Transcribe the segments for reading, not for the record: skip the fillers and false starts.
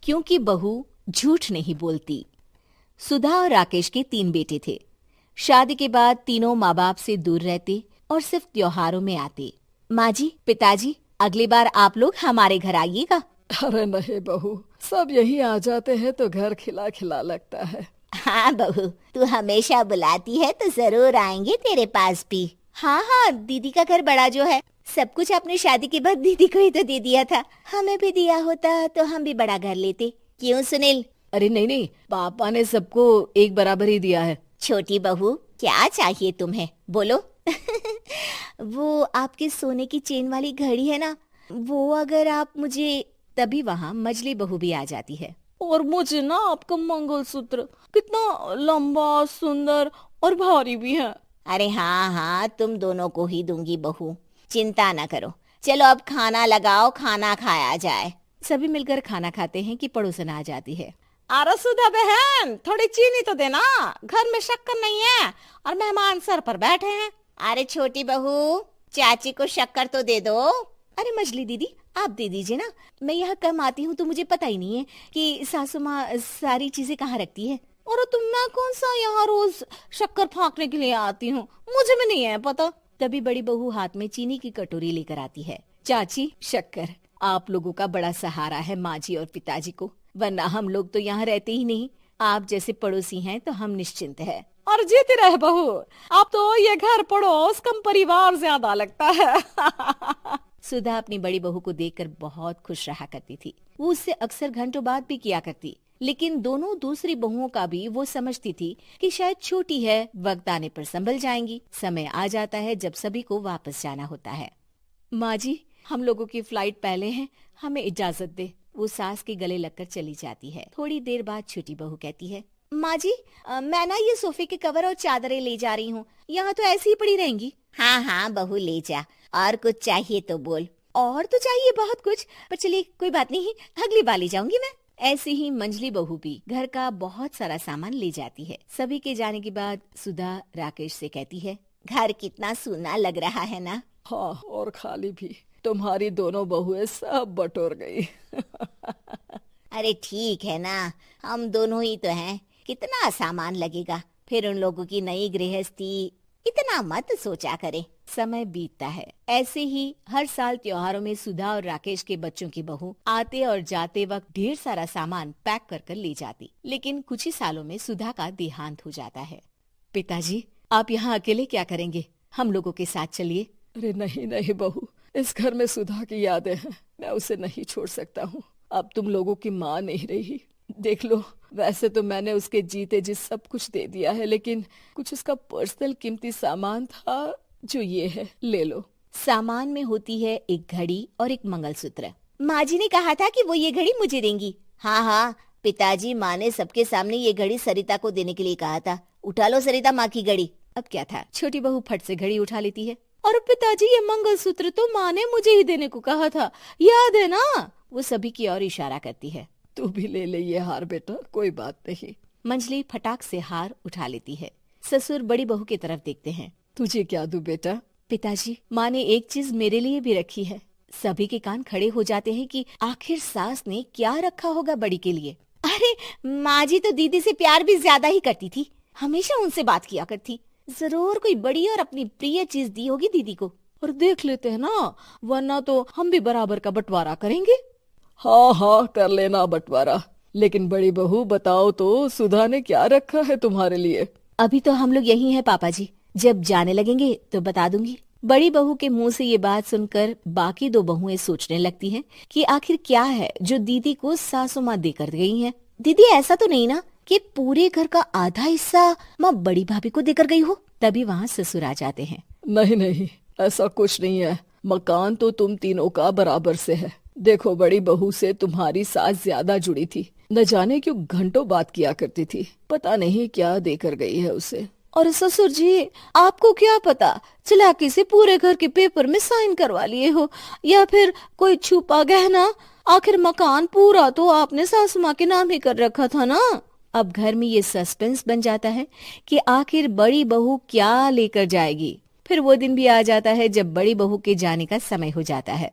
क्योंकि बहू झूठ नहीं बोलती। सुधा और राकेश के 3 बेटे थे। शादी के बाद तीनों माँ बाप से दूर रहते और सिर्फ त्योहारों में आते। माँ जी, पिताजी, अगली बार आप लोग हमारे घर आइएगा। अरे नहीं बहू, सब यही आ जाते हैं तो घर खिला खिला लगता है। हाँ बहू, तू हमेशा बुलाती है तो जरूर आएंगे तेरे पास भी। हाँ हाँ, दीदी का घर बड़ा जो है, सब कुछ आपने शादी के बाद दीदी को ही तो दे दिया था। हमें भी दिया होता तो हम भी बड़ा घर लेते। क्यों सुनील? अरे नहीं नहीं, पापा ने सबको एक बराबर ही दिया है। छोटी बहू, क्या चाहिए तुम्हें, बोलो। वो आपके सोने की चेन वाली घड़ी है ना, वो अगर आप मुझे, तभी वहाँ मजली बहू भी आ जाती है। और मुझे ना आपका मंगलसूत्र कितना लंबा, सुंदर और भारी भी है। अरे हाँ हाँ, तुम दोनों को ही दूंगी बहू, चिंता ना करो। चलो अब खाना लगाओ, खाना खाया जाए। सभी मिलकर खाना खाते हैं कि पड़ोसन आ जाती है। अरे सुधा बहन, थोड़ी चीनी तो देना, घर में शक्कर नहीं है और मेहमान सर पर बैठे हैं। अरे छोटी बहू, चाची को शक्कर तो दे दो। अरे मजली दीदी, आप दे दीजिए ना, मैं यहाँ कम आती हूँ तो मुझे पता ही नहीं है कि सासू माँ सारी चीजें कहाँ रखती है। और तुम, मैं कौन सा यहाँ रोज शक्कर फाँकने के लिए आती हूँ, मुझे भी नहीं है पता। तभी बड़ी बहू हाथ में चीनी की कटोरी लेकर आती है। चाची, शक्कर आप लोगों का बड़ा सहारा है माँ जी और पिताजी को, वरना हम लोग तो यहाँ रहते ही नहीं। आप जैसे पड़ोसी हैं तो हम निश्चिंत है। और जीती रहे बहू, अब तो ये घर पड़ोस कम परिवार ज्यादा लगता है। सुधा अपनी बड़ी बहू को देखकर बहुत खुश रहा करती थी। वो उससे अक्सर घंटों बात भी किया करती, लेकिन दोनों दूसरी बहुओं का भी वो समझती थी कि शायद छोटी है, वक्त आने पर संभल जाएंगी। समय आ जाता है जब सभी को वापस जाना होता है। माँ जी, हम लोगों की फ्लाइट पहले है, हमें इजाजत दे। वो सास के गले लगकर चली जाती है। थोड़ी देर बाद छोटी बहू कहती है, माँ जी, मैं ना ये सोफे के कवर और चादरें ले जा रही हूँ, यहाँ तो ऐसी ही पड़ी रहेंगी। हाँ हाँ बहू, ले जा, और कुछ चाहिए तो बोल। और तो चाहिए बहुत कुछ, पर चलिए कोई बात नहीं, अगली बार ले जाऊंगी मैं। ऐसे ही मंजली बहू भी घर का बहुत सारा सामान ले जाती है। सभी के जाने के बाद सुधा राकेश से कहती है, घर कितना सूना लग रहा है ना। हाँ, और खाली भी। तुम्हारी दोनों बहुएं सब बटोर गई। अरे ठीक है ना, हम दोनों ही तो हैं, कितना सामान लगेगा, फिर उन लोगों की नई गृहस्थी, इतना मत सोचा करे। समय बीतता है। ऐसे ही हर साल त्योहारों में सुधा और राकेश के बच्चों की बहू आते और जाते वक्त ढेर सारा सामान पैक कर कर ले जाती। लेकिन कुछ ही सालों में सुधा का देहांत हो जाता है। पिताजी, आप यहाँ अकेले क्या करेंगे? हम लोगों के साथ चलिए। अरे नहीं नहीं बहू, इस घर में सुधा की यादें हैं, मैं उसे नहीं छोड़ सकता हूँ। अब तुम लोगों की माँ नहीं रही। देख लो, वैसे तो मैंने उसके जीते जी सब कुछ दे दिया है, लेकिन कुछ उसका पर्सनल कीमती सामान था जो ये है, ले लो। सामान में होती है एक घड़ी और एक मंगलसूत्र। माँ जी ने कहा था कि वो ये घड़ी मुझे देंगी। हाँ हाँ, पिताजी, माँ ने सबके सामने ये घड़ी सरिता को देने के लिए कहा था। उठा लो सरिता माँ की घड़ी। अब क्या था, छोटी बहू फट से घड़ी उठा लेती है। और पिताजी, ये मंगलसूत्र तो माँ ने मुझे ही देने को कहा था, याद है ना? वो सभी की ओर इशारा करती है। तू भी ले ले ये हार बेटा, कोई बात नहीं। मंजली फटाक से हार उठा लेती है। ससुर बड़ी बहू की तरफ देखते हैं। तुझे क्या दूं बेटा? पिताजी, माँ ने एक चीज मेरे लिए भी रखी है। सभी के कान खड़े हो जाते हैं कि आखिर सास ने क्या रखा होगा बड़ी के लिए। अरे माँ जी तो दीदी से प्यार भी ज्यादा ही करती थी, हमेशा उनसे बात किया करती। जरूर कोई बड़ी और अपनी प्रिय चीज दी होगी दीदी को। और देख लेते हैं ना, वरना तो हम भी बराबर का बंटवारा करेंगे। हाँ हाँ, कर लेना बंटवारा। लेकिन बड़ी बहू, बताओ तो, सुधा ने क्या रखा है तुम्हारे लिए? अभी तो हम लोग यही हैं पापा जी, जब जाने लगेंगे तो बता दूंगी। बड़ी बहू के मुंह से ये बात सुनकर बाकी 2 बहुएं सोचने लगती हैं कि आखिर क्या है जो दीदी को सासू माँ देकर गई हैं। दीदी, ऐसा तो नहीं ना कि पूरे घर का आधा हिस्सा माँ बड़ी भाभी को देकर गई हो? तभी वहाँ ससुर आ जाते हैं। नहीं नहीं, ऐसा कुछ नहीं है। मकान तो तुम तीनों का बराबर से है। देखो, बड़ी बहू से तुम्हारी सास ज्यादा जुड़ी थी, न जाने क्यों घंटों बात किया करती थी। पता नहीं क्या देकर गई है उसे। और ससुर जी, आपको क्या पता, चालाकी से पूरे घर के पेपर में साइन करवा लिए हो, या फिर कोई छुपा गहना। आखिर मकान पूरा तो आपने सासू माँ के नाम ही कर रखा था ना। अब घर में ये सस्पेंस बन जाता है कि आखिर बड़ी बहू क्या लेकर जाएगी। फिर वो दिन भी आ जाता है जब बड़ी बहू के जाने का समय हो जाता है।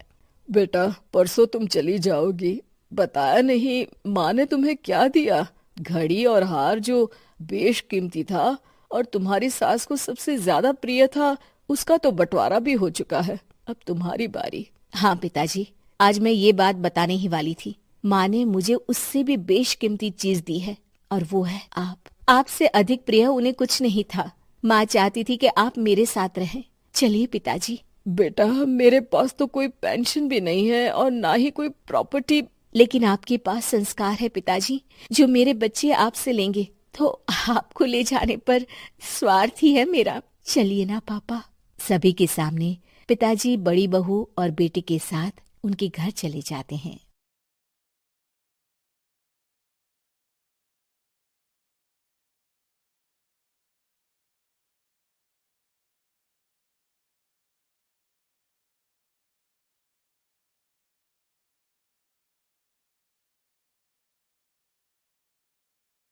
बेटा, परसों तुम चली जाओगी, बताया नहीं, माँ ने तुम्हें क्या दिया? घड़ी और हार जो बेशकीमती था और तुम्हारी सास को सबसे ज्यादा प्रिय था, उसका तो बंटवारा भी हो चुका है। अब तुम्हारी बारी। हाँ पिताजी, आज मैं ये बात बताने ही वाली थी। माँ ने मुझे उससे भी बेशकीमती चीज दी है और वो है आप। आपसे अधिक प्रिय उन्हें कुछ नहीं था। माँ चाहती थी कि आप मेरे साथ रहें। चलिए पिताजी। बेटा, मेरे पास तो कोई पेंशन भी नहीं है और ना ही कोई प्रॉपर्टी। लेकिन आपके पास संस्कार है पिताजी, जो मेरे बच्चे आपसे लेंगे। तो आपको ले जाने पर स्वार्थ ही है मेरा। चलिए ना पापा। सभी के सामने पिताजी बड़ी बहू और बेटे के साथ उनके घर चले जाते हैं।